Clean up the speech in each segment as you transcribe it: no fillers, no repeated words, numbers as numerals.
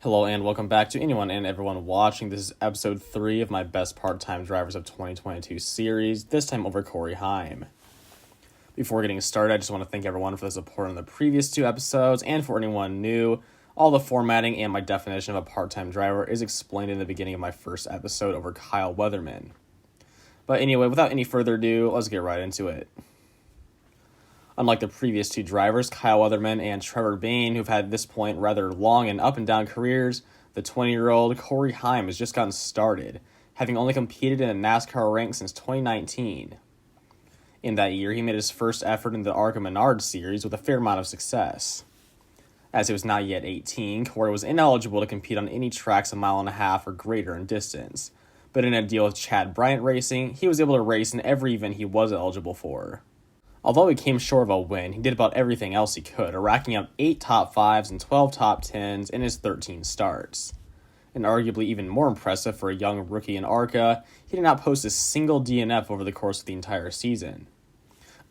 Hello and welcome back to anyone and everyone watching. This is episode 3 of my best part-time drivers of 2022 series, this time over Corey Heim. Before getting started, I just want to thank everyone for the support on the previous 2 episodes, and for anyone new, all the formatting and my definition of a part-time driver is explained in the beginning of my first episode over Kyle Weatherman. But anyway, without any further ado, let's get right into it. Unlike the previous 2 drivers, Kyle Weatherman and Trevor Bayne, who've had at this point rather long and up and down careers, the 20-year-old Corey Heim has just gotten started, having only competed in a NASCAR rank since 2019. In that year, he made his first effort in the ARCA Menard series with a fair amount of success. As he was not yet 18, Corey was ineligible to compete on any tracks a mile and a half or greater in distance, but in a deal with Chad Bryant Racing, he was able to race in every event he was eligible for. Although he came short of a win, he did about everything else he could, racking up 8 top 5s and 12 top 10s in his 13 starts. And arguably even more impressive for a young rookie in ARCA, he did not post a single DNF over the course of the entire season.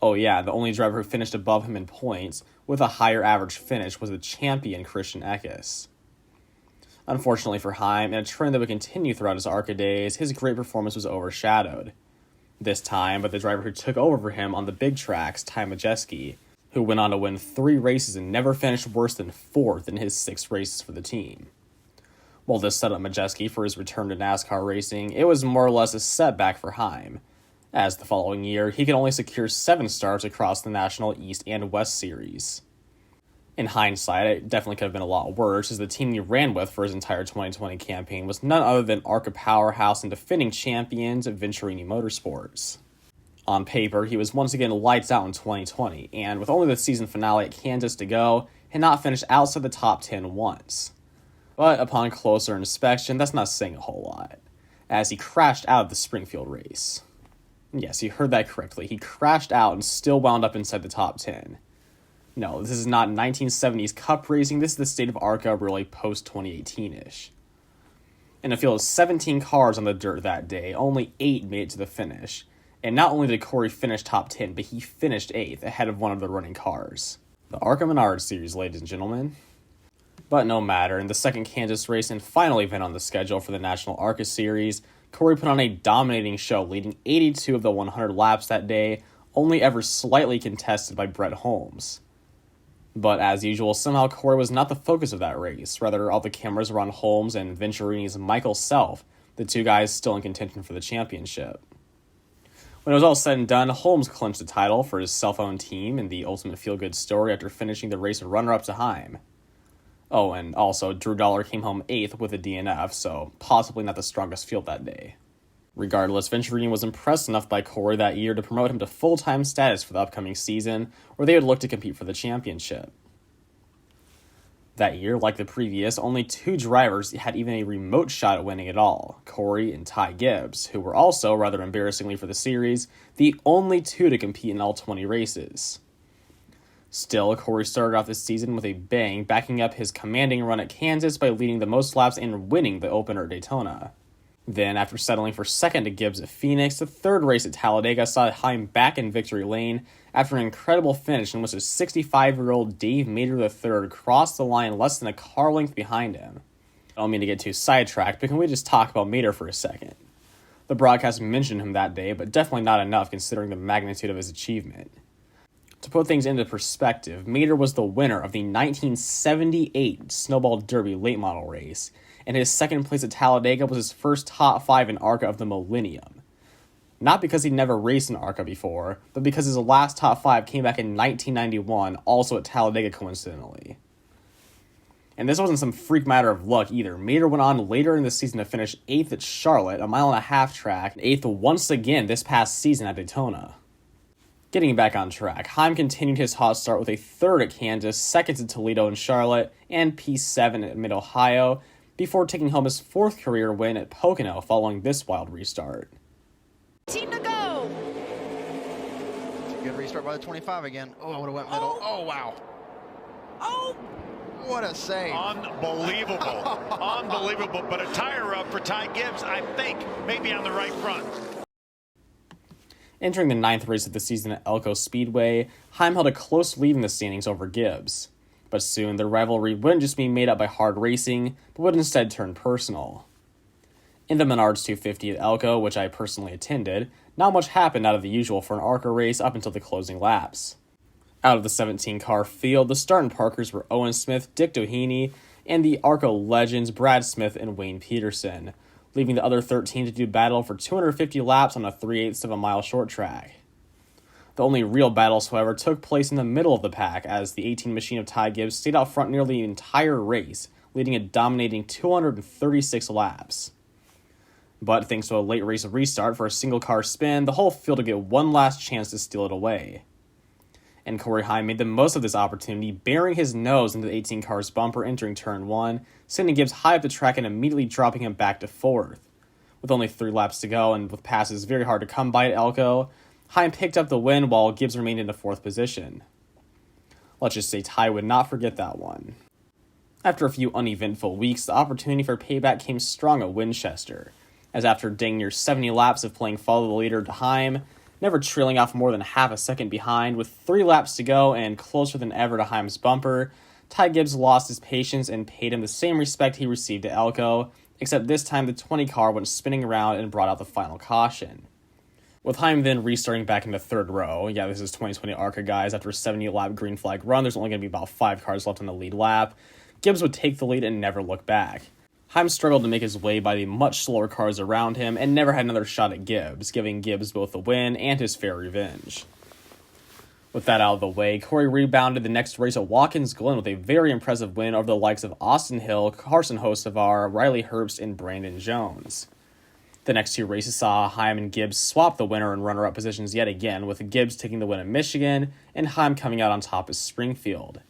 Oh yeah, the only driver who finished above him in points, with a higher average finish, was the champion Christian Eckes. Unfortunately for Heim, in a trend that would continue throughout his ARCA days, his great performance was overshadowed. This time, but the driver who took over for him on the big tracks, Ty Majeski, who went on to win 3 races and never finished worse than 4th in his 6 races for the team. While this set up Majeski for his return to NASCAR racing, it was more or less a setback for Heim, as the following year he could only secure 7 starts across the National East and West Series. In hindsight, it definitely could have been a lot worse, as the team he ran with for his entire 2020 campaign was none other than ARCA powerhouse and defending champions of Venturini Motorsports. On paper, he was once again lights out in 2020, and with only the season finale at Kansas to go, had not finished outside the top 10 once. But upon closer inspection, that's not saying a whole lot, as he crashed out of the Springfield race. Yes, you heard that correctly, he crashed out and still wound up inside the top 10. No, this is not 1970s Cup racing, this is the state of ARCA really post-2018-ish. In a field of 17 cars on the dirt that day, only 8 made it to the finish. And not only did Corey finish top 10, but he finished 8th, ahead of one of the running cars. The ARCA Menard series, ladies and gentlemen. But no matter, in the second Kansas race and final event on the schedule for the National ARCA Series, Corey put on a dominating show, leading 82 of the 100 laps that day, only ever slightly contested by Brett Holmes. But as usual, somehow Corey was not the focus of that race. Rather, all the cameras were on Holmes and Venturini's Michael Self, the 2 guys still in contention for the championship. When it was all said and done, Holmes clinched the title for his self-owned team in the ultimate feel-good story after finishing the race runner-up to Heim. Oh, and also, Drew Dollar came home 8th with a DNF, so possibly not the strongest field that day. Regardless, Venturini was impressed enough by Corey that year to promote him to full-time status for the upcoming season, where they would look to compete for the championship. That year, like the previous, only 2 drivers had even a remote shot at winning it all, Corey and Ty Gibbs, who were also, rather embarrassingly for the series, the only 2 to compete in all 20 races. Still, Corey started off the season with a bang, backing up his commanding run at Kansas by leading the most laps and winning the opener at Daytona. Then, after settling for 2nd to Gibbs at Phoenix, the 3rd race at Talladega saw Heim back in victory lane after an incredible finish in which a 65-year-old Dave Mader III crossed the line less than a car length behind him. I don't mean to get too sidetracked, but can we just talk about Mader for a second? The broadcast mentioned him that day, but definitely not enough considering the magnitude of his achievement. To put things into perspective, Mader was the winner of the 1978 Snowball Derby late model race, and his 2nd place at Talladega was his first top 5 in ARCA of the millennium. Not because he'd never raced in ARCA before, but because his last top 5 came back in 1991, also at Talladega coincidentally. And this wasn't some freak matter of luck either. Mader went on later in the season to finish 8th at Charlotte, a mile-and-a-half track, and 8th once again this past season at Daytona. Getting back on track, Heim continued his hot start with a 3rd at Kansas, 2nd at Toledo and Charlotte, and P7 at Mid-Ohio, before taking home his 4th career win at Pocono following this wild restart. Team to go! Good restart by the 25 again. Oh, I would have went middle. Oh, wow. Oh! What a save. Unbelievable. Unbelievable. But a tire up for Ty Gibbs, I think, maybe on the right front. Entering the 9th race of the season at Elko Speedway, Heim held a close lead in the standings over Gibbs. But soon, the rivalry wouldn't just be made up by hard racing, but would instead turn personal. In the Menards 250 at Elko, which I personally attended, not much happened out of the usual for an ARCA race up until the closing laps. Out of the 17-car field, the starting parkers were Owen Smith, Dick Doheny, and the ARCA legends Brad Smith and Wayne Peterson, leaving the other 13 to do battle for 250 laps on a 3/8 of a mile short track. The only real battles, however, took place in the middle of the pack as the 18 machine of Ty Gibbs stayed out front nearly the entire race, leading a dominating 236 laps. But thanks to a late race restart for a single car spin, the whole field would get one last chance to steal it away. And Corey Heim made the most of this opportunity, bearing his nose into the 18 car's bumper entering turn 1, sending Gibbs high up the track and immediately dropping him back to 4th. With only 3 laps to go and with passes very hard to come by at Elko, Heim picked up the win while Gibbs remained in the 4th position. Let's just say Ty would not forget that one. After a few uneventful weeks, the opportunity for payback came strong at Winchester, as after dang near 70 laps of playing follow the leader to Heim, never trailing off more than half a second behind, with 3 laps to go and closer than ever to Heim's bumper, Ty Gibbs lost his patience and paid him the same respect he received at Elko, except this time the 20 car went spinning around and brought out the final caution. With Heim then restarting back in the 3rd row, this is 2020 ARCA guys, after a 70-lap green flag run, there's only going to be about 5 cars left on the lead lap, Gibbs would take the lead and never look back. Heim struggled to make his way by the much slower cars around him and never had another shot at Gibbs, giving Gibbs both the win and his fair revenge. With that out of the way, Corey rebounded the next race at Watkins Glen with a very impressive win over the likes of Austin Hill, Carson Hocevar, Riley Herbst, and Brandon Jones. The next 2 races saw Heim and Gibbs swap the winner and runner-up positions yet again, with Gibbs taking the win at Michigan and Heim coming out on top at Springfield.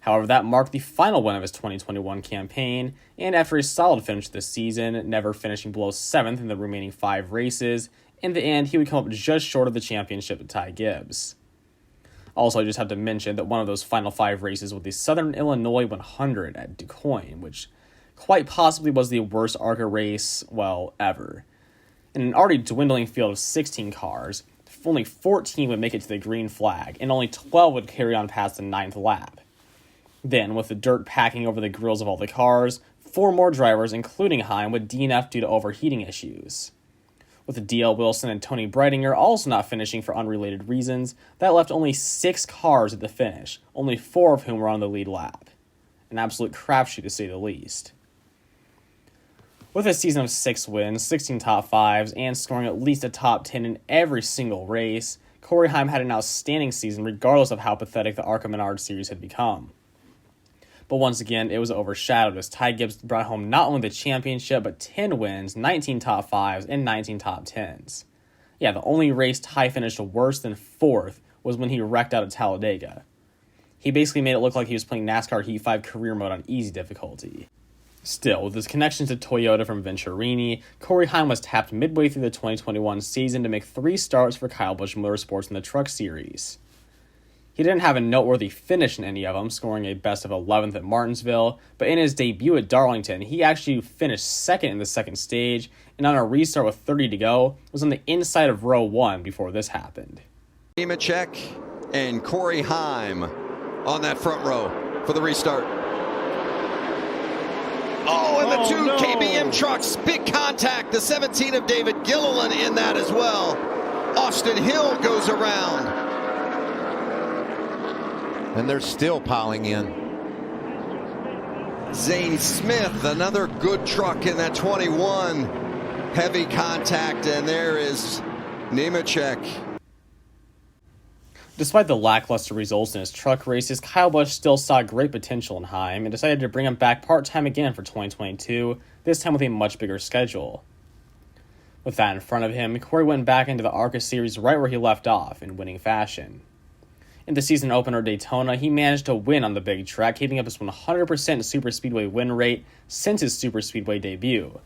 However, that marked the final win of his 2021 campaign, and after a solid finish this season, never finishing below 7th in the remaining 5 races, in the end, he would come up just short of the championship at Ty Gibbs. Also, I just have to mention that one of those final 5 races was the Southern Illinois 100 at DuQuoin, which quite possibly was the worst ARCA race, ever. In an already dwindling field of 16 cars, only 14 would make it to the green flag, and only 12 would carry on past the 9th lap. Then, with the dirt packing over the grills of all the cars, 4 more drivers, including Heim, would DNF due to overheating issues. With D.L. Wilson and Tony Breidinger also not finishing for unrelated reasons, that left only 6 cars at the finish, only 4 of whom were on the lead lap. An absolute crapshoot to say the least. With a season of 6 wins, 16 top 5s, and scoring at least a top 10 in every single race, Corey Heim had an outstanding season regardless of how pathetic the ARCA Menard series had become. But once again, it was overshadowed as Ty Gibbs brought home not only the championship, but 10 wins, 19 top 5s, and 19 top 10s. The only race Ty finished worse than 4th was when he wrecked out at Talladega. He basically made it look like he was playing NASCAR Heat 5 career mode on easy difficulty. Still, with his connections to Toyota from Venturini, Corey Heim was tapped midway through the 2021 season to make 3 starts for Kyle Busch Motorsports in the Truck Series. He didn't have a noteworthy finish in any of them, scoring a best of 11th at Martinsville, but in his debut at Darlington, he actually finished 2nd in the 2nd stage, and on a restart with 30 to go, was on the inside of row 1 before this happened. Nemechek and Corey Heim on that front row for the restart. Oh, and the 2 KBM trucks, big contact. The 17 of David Gilliland in that as well. Austin Hill goes around. And they're still piling in. Zane Smith, another good truck in that 21. Heavy contact, and there is Nemechek. Despite the lackluster results in his truck races, Kyle Busch still saw great potential in Heim and decided to bring him back part-time again for 2022, this time with a much bigger schedule. With that in front of him, Corey went back into the ARCA series right where he left off, in winning fashion. In the season opener Daytona, he managed to win on the big track, keeping up his 100% superspeedway win rate since his superspeedway debut.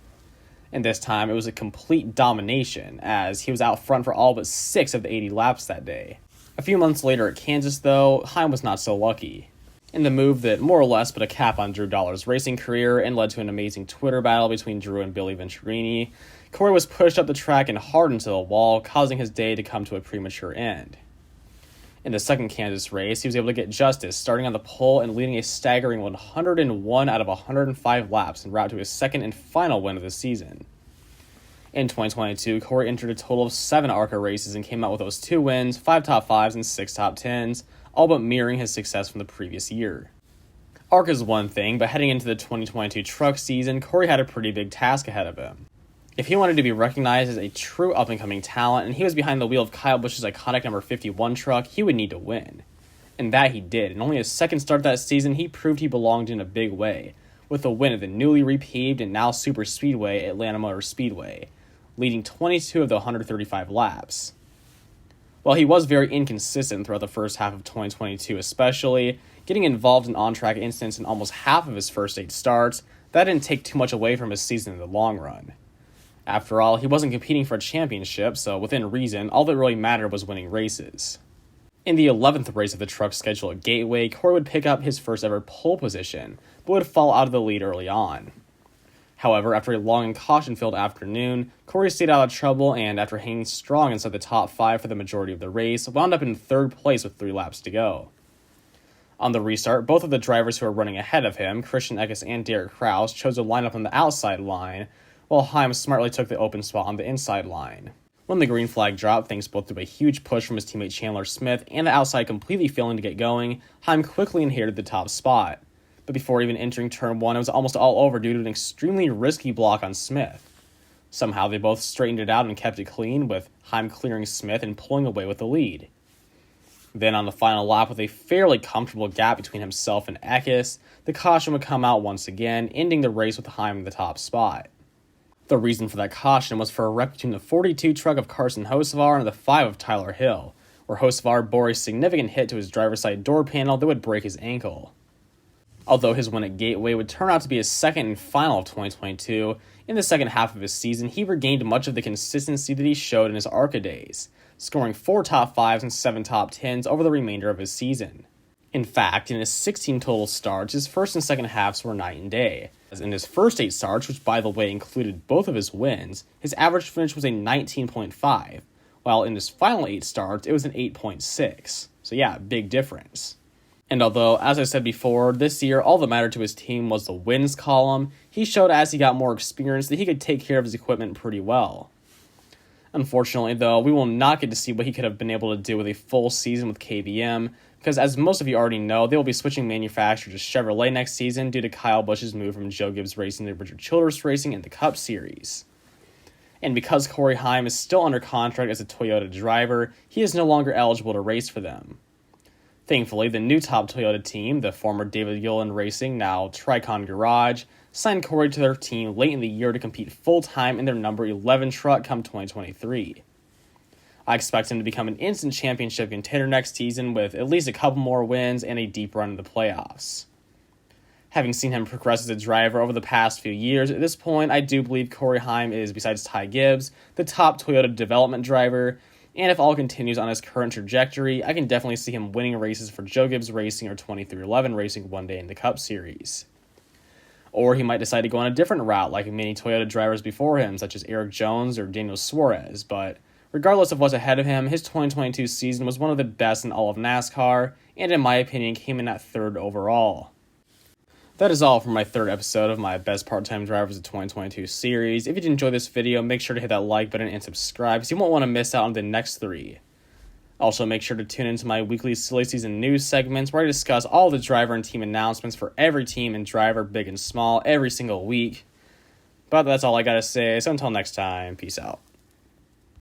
And this time, it was a complete domination, as he was out front for all but 6 of the 80 laps that day. A few months later at Kansas, though, Heim was not so lucky. In the move that more or less put a cap on Drew Dollar's racing career and led to an amazing Twitter battle between Drew and Billy Venturini, Corey was pushed up the track and hard into the wall, causing his day to come to a premature end. In the second Kansas race, he was able to get justice, starting on the pole and leading a staggering 101 out of 105 laps en route to his second and final win of the season. In 2022, Corey entered a total of 7 ARCA races and came out with those 2 wins, 5 top 5s, and 6 top 10s, all but mirroring his success from the previous year. ARCA is one thing, but heading into the 2022 truck season, Corey had a pretty big task ahead of him. If he wanted to be recognized as a true up-and-coming talent, and he was behind the wheel of Kyle Busch's iconic number 51 truck, he would need to win. And that he did. In only his second start that season, he proved he belonged in a big way, with a win at the newly repaved and now super speedway Atlanta Motor Speedway, leading 22 of the 135 laps. While he was very inconsistent throughout the first half of 2022 especially, getting involved in on-track incidents in almost half of his first 8 starts, that didn't take too much away from his season in the long run. After all, he wasn't competing for a championship, so within reason, all that really mattered was winning races. In the 11th race of the truck schedule at Gateway, Corey would pick up his first ever pole position, but would fall out of the lead early on. However, after a long and caution-filled afternoon, Corey stayed out of trouble and, after hanging strong inside the top 5 for the majority of the race, wound up in 3rd place with 3 laps to go. On the restart, both of the drivers who were running ahead of him, Christian Eckes and Derek Kraus, chose to line up on the outside line, while Heim smartly took the open spot on the inside line. When the green flag dropped, thanks both to a huge push from his teammate Chandler Smith and the outside completely failing to get going, Heim quickly inherited the top spot. But before even entering turn 1, it was almost all over due to an extremely risky block on Smith. Somehow they both straightened it out and kept it clean, with Heim clearing Smith and pulling away with the lead. Then on the final lap, with a fairly comfortable gap between himself and Eckes, the caution would come out once again, ending the race with Heim in the top spot. The reason for that caution was for a wreck between the 42 truck of Carson Hocevar and the 5 of Tyler Hill, where Hocevar bore a significant hit to his driver's side door panel that would break his ankle. Although his win at Gateway would turn out to be his second and final of 2022, in the second half of his season he regained much of the consistency that he showed in his ARCA days, scoring 4 top 5s and 7 top 10s over the remainder of his season. In fact, in his 16 total starts, his first and second halves were night and day. As in his first 8 starts, which by the way included both of his wins, his average finish was a 19.5, while in his final 8 starts, it was an 8.6. So yeah, big difference. And although, as I said before, this year all that mattered to his team was the wins column, he showed as he got more experience that he could take care of his equipment pretty well. Unfortunately, though, we will not get to see what he could have been able to do with a full season with KBM, because as most of you already know, they will be switching manufacturers to Chevrolet next season due to Kyle Busch's move from Joe Gibbs Racing to Richard Childress Racing in the Cup Series. And because Corey Heim is still under contract as a Toyota driver, he is no longer eligible to race for them. Thankfully, the new top Toyota team, the former David Gilliland Racing, now Tricon Garage, signed Corey to their team late in the year to compete full-time in their number 11 truck come 2023. I expect him to become an instant championship contender next season with at least a couple more wins and a deep run in the playoffs. Having seen him progress as a driver over the past few years, at this point I do believe Corey Heim is, besides Ty Gibbs, the top Toyota development driver, and if all continues on his current trajectory, I can definitely see him winning races for Joe Gibbs Racing or 2311 Racing one day in the Cup Series. Or he might decide to go on a different route like many Toyota drivers before him, such as Eric Jones or Daniel Suarez, but regardless of what's ahead of him, his 2022 season was one of the best in all of NASCAR, and in my opinion came in at 3rd overall. That is all for my 3rd episode of my Best Part-Time Drivers of 2022 series. If you did enjoy this video, make sure to hit that like button and subscribe because you won't want to miss out on the next 3. Also, make sure to tune into my weekly silly season news segments where I discuss all the driver and team announcements for every team and driver, big and small, every single week. But that's all I gotta say, so until next time, peace out.